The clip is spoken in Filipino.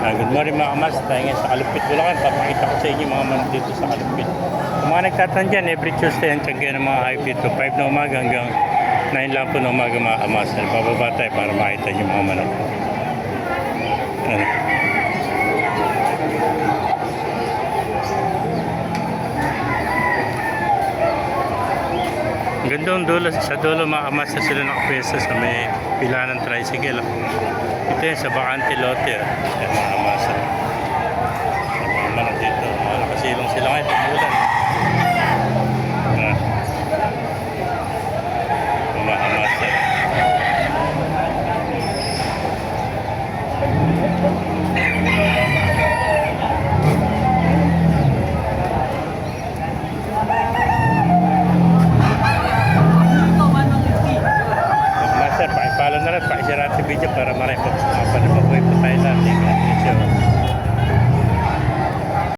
Good morning mga kamas, tayo ngayon sa Kalupit, Bulacan. Papakita ko sa inyo mga manok dito sa Kalupit. Kung mga nagtatan dyan, every Tuesday ang tiyagyan ng mga hype dito. 5 na umaga hanggang 9 lang po na umaga mga kamas. Bababa tayo para makita nyo mga manok. Ano? Gandang dulo, sa dulo mga kamas na sila nakapesa sa may pila ng tricycle. Ito yun sa bakante lote. Yan mga kamas. Mga manok dito. Mga nakasilong sila ngayon.